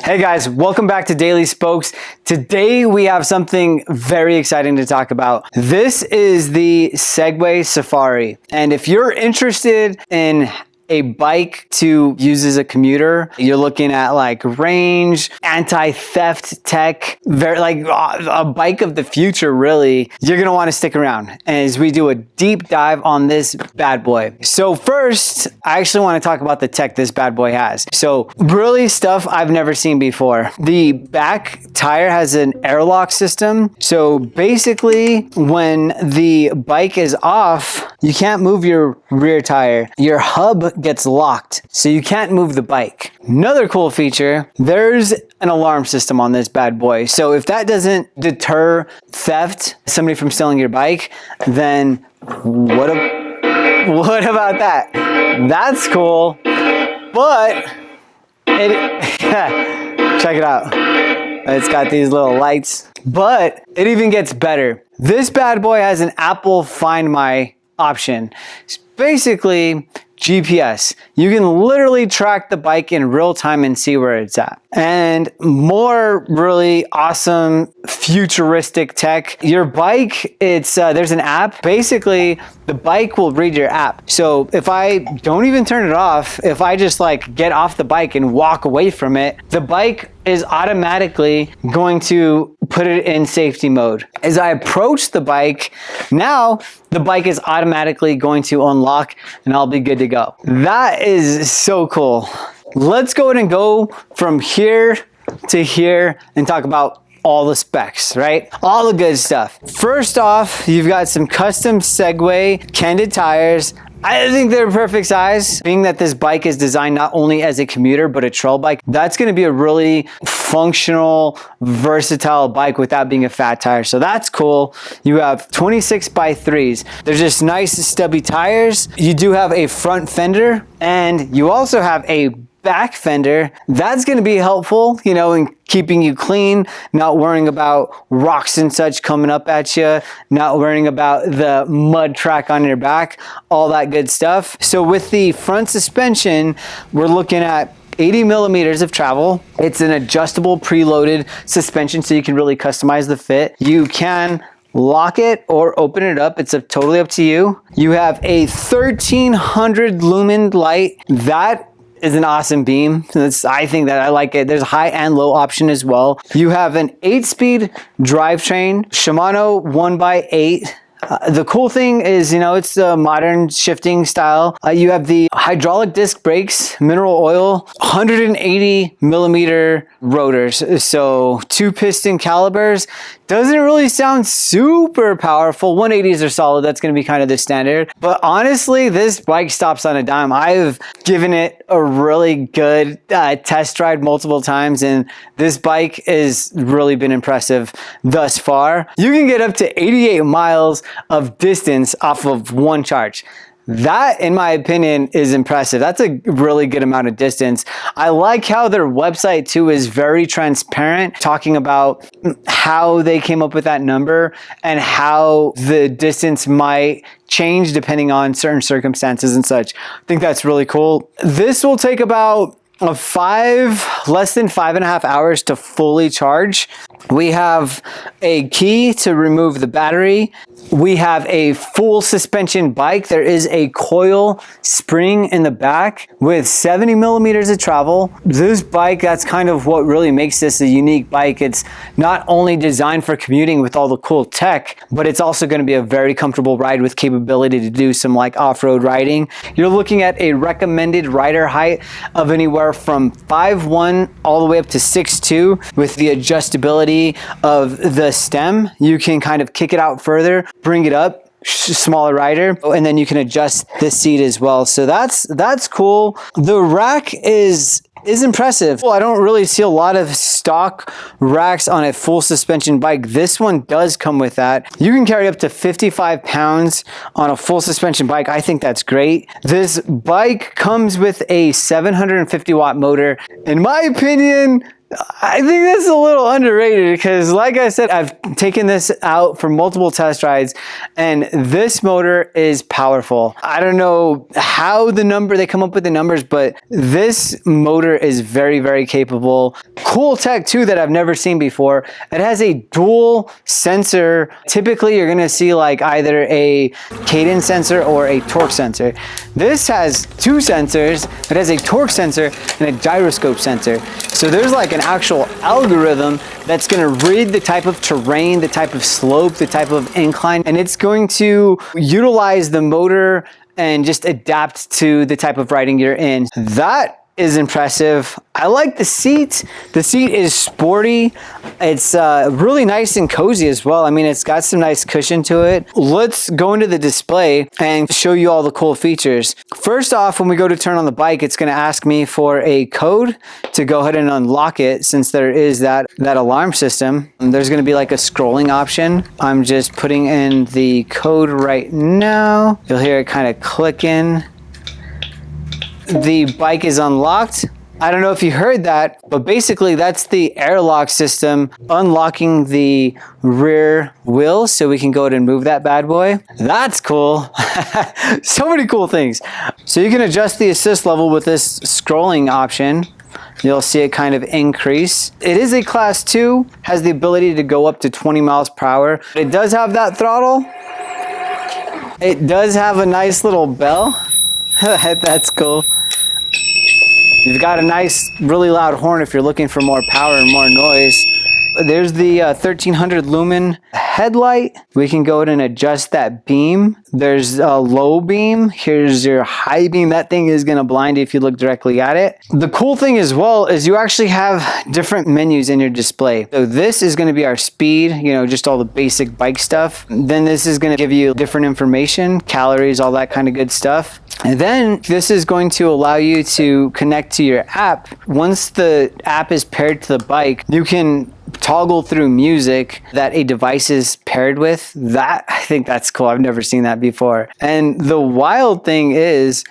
Hey guys, welcome back to Daily Spokes. Today we have something very exciting to talk about. This is the Segway Xafari. And if you're interested in a bike to use as a commuter, you're looking at like range, anti-theft tech, very like a bike of the future really, you're gonna wanna stick around as we do a deep dive on this bad boy. So first, I actually wanna talk about the tech this bad boy has. So really stuff I've never seen before. The back tire has an AirLock system. So basically when the bike is off, you can't move your rear tire. Your hub gets locked, so you can't move the bike. Another cool feature, there's an alarm system on this bad boy. So if that doesn't deter theft, somebody from stealing your bike, then what about that? That's cool, but check it out. It's got these little lights, but it even gets better. This bad boy has an Apple Find My option. It's basically GPS. You can literally track the bike in real time and see where it's at. And more really awesome futuristic tech. Your bike, there's an app. Basically, the bike will read your app. So if I don't even turn it off, if I just like get off the bike and walk away from it, the bike is automatically going to put it in safety mode. As I approach the bike, now the bike is automatically going to unlock and I'll be good to go. That is so cool. Let's go ahead and go from here to here and talk about all the specs, right? All the good stuff. First off, you've got some custom Segway candid tires. I think they're perfect size, being that this bike is designed not only as a commuter, but a trail bike. That's gonna be a really functional, versatile bike without being a fat tire. So that's cool. You have 26x3s. They're just nice stubby tires. You do have a front fender and you also have a back fender. That's going to be helpful, you know, in keeping you clean, not worrying about rocks and such coming up at you, not worrying about the mud track on your back, all that good stuff. So with the front suspension, we're looking at 80 millimeters of travel. It's an adjustable preloaded suspension, so you can really customize the fit. You can lock it or open it up. It's totally up to you. You have a 1300 lumen light. That is an awesome beam. I think that I like it. There's a high and low option as well. You have an 8-speed drivetrain, Shimano 1x8. The cool thing is, you know, it's the modern shifting style. You have the hydraulic disc brakes, mineral oil, 180 millimeter rotors. So 2 piston calibers. Doesn't really sound super powerful. 180s are solid. That's going to be kind of the standard. But honestly, this bike stops on a dime. I've given it a really good test ride multiple times, and this bike has really been impressive thus far. You can get up to 88 miles of distance off of one charge. That, in my opinion, is impressive. That's a really good amount of distance. I like how their website too is very transparent, talking about how they came up with that number and how the distance might change depending on certain circumstances and such. I think that's really cool. This will take about less than 5.5 hours to fully charge. We have a key to remove the battery. We have a full suspension bike. There is a coil spring in the back with 70 millimeters of travel. This bike, that's kind of what really makes this a unique bike. It's not only designed for commuting with all the cool tech, but it's also going to be a very comfortable ride with capability to do some like off-road riding. You're looking at a recommended rider height of anywhere from 5'1" all the way up to 6'2", with the adjustability of the stem. You can kind of kick it out further, bring it up, smaller rider, and then you can adjust the seat as well. So that's cool. The rack is impressive. Well, I don't really see a lot of stock racks on a full suspension bike. This one does come with that. You can carry up to 55 pounds on a full suspension bike. I think that's great. This bike comes with a 750 watt motor. In my opinion, I think that's a little underrated because, like I said, I've taken this out for multiple test rides and this motor is powerful. I don't know how they come up with the numbers, but this motor is very, very capable. Cool tech too that I've never seen before. It has a dual sensor. Typically, you're gonna see like either a cadence sensor or a torque sensor. This has two sensors. It has a torque sensor and a gyroscope sensor. So there's like an actual algorithm that's going to read the type of terrain, the type of slope, the type of incline, and it's going to utilize the motor and just adapt to the type of riding you're in. That is impressive. I like the seat. The seat is sporty. It's really nice and cozy as well. I mean, it's got some nice cushion to it. Let's go into the display and show you all the cool features. First off, when we go to turn on the bike, it's going to ask me for a code to go ahead and unlock it since there is that alarm system. There's going to be like a scrolling option. I'm just putting in the code right now. You'll hear it kind of click in. The bike is unlocked. I don't know if you heard that, but basically that's the AirLock system unlocking the rear wheel so we can go ahead and move that bad boy. That's cool. So many cool things. So you can adjust the assist level with this scrolling option. You'll see it kind of increase. It is a class 2, has the ability to go up to 20 miles per hour. It does have that throttle. It does have a nice little bell. That's cool. You've got a nice, really loud horn if you're looking for more power and more noise. There's the 1300 lumen headlight. We can go ahead and adjust that beam. There's a low beam. Here's your high beam. That thing is gonna blind you if you look directly at it. The cool thing as well is you actually have different menus in your display. So this is gonna be our speed, you know, just all the basic bike stuff. Then this is gonna give you different information, calories, all that kind of good stuff. And then this is going to allow you to connect to your app. Once the app is paired to the bike, you can toggle through music that a device is paired with. That, I think that's cool. I've never seen that before. And the wild thing is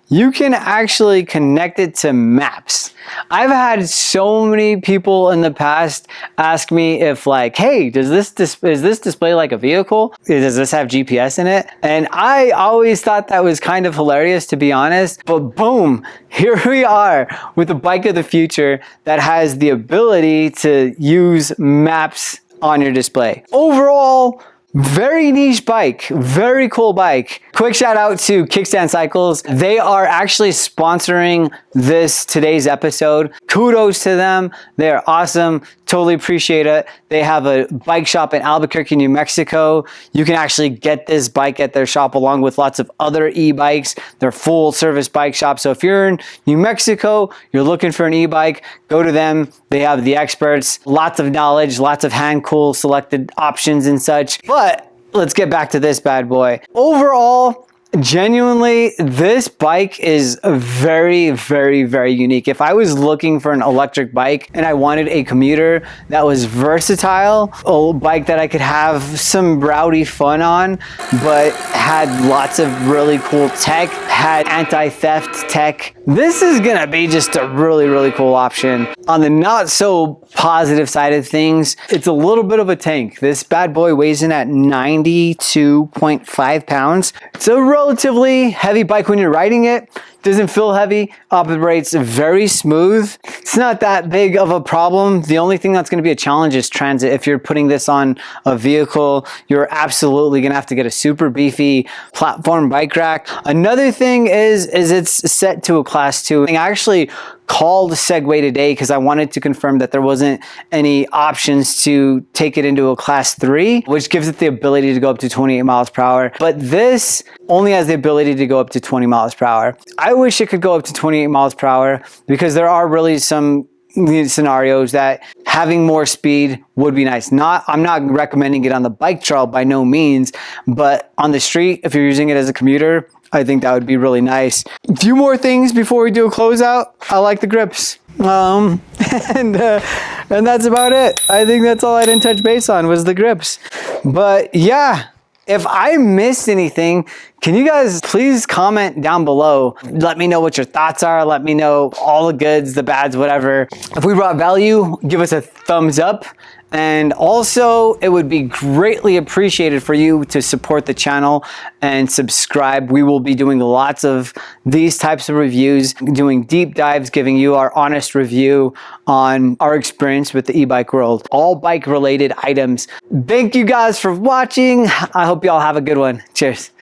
you can actually connect it to maps. I've had so many people in the past ask me if like, hey, is this display like a vehicle? Does this have GPS in it? And I always thought that was kind of hilarious, to be honest, but boom, here we are with the bike of the future that has the ability to use maps on your display. Overall, very niche bike, very cool bike. Quick shout out to Kickstand Cycles. They are actually sponsoring today's episode. Kudos to them. They're awesome. Totally appreciate it. They have a bike shop in Albuquerque, New Mexico. You can actually get this bike at their shop along with lots of other e-bikes. They're full service bike shop. So if you're in New Mexico, you're looking for an e-bike, go to them. They have the experts, lots of knowledge, lots of hand cool selected options and such. But let's get back to this bad boy. Overall, genuinely, this bike is very, very, very unique. If I was looking for an electric bike and I wanted a commuter that was versatile, a bike that I could have some rowdy fun on, but had lots of really cool tech, had anti-theft tech, this is gonna be just a really, really cool option. On the not so positive side of things, it's a little bit of a tank. This bad boy weighs in at 92.5 pounds. It's a relatively heavy bike when you're riding it. Doesn't feel heavy, operates very smooth. It's not that big of a problem. The only thing that's gonna be a challenge is transit. If you're putting this on a vehicle, you're absolutely gonna have to get a super beefy platform bike rack. Another thing is it's set to a class 2. I actually called Segway today because I wanted to confirm that there wasn't any options to take it into a class 3, which gives it the ability to go up to 28 miles per hour. But this only has the ability to go up to 20 miles per hour. I wish it could go up to 28 miles per hour because there are really some scenarios that having more speed would be nice. I'm not recommending it on the bike trail by no means, but on the street, if you're using it as a commuter, I think that would be really nice. A few more things before we do a closeout. I like the grips. And that's about it. I think that's all I didn't touch base on was the grips. But yeah, if I missed anything, Can you guys please comment down below? Let me know what your thoughts are. Let me know all the goods, the bads, whatever. If we brought value, give us a thumbs up. And also, it would be greatly appreciated for you to support the channel and subscribe. We will be doing lots of these types of reviews, doing deep dives, giving you our honest review on our experience with the e-bike world, all bike related items. Thank you guys for watching. I hope you all have a good one. Cheers.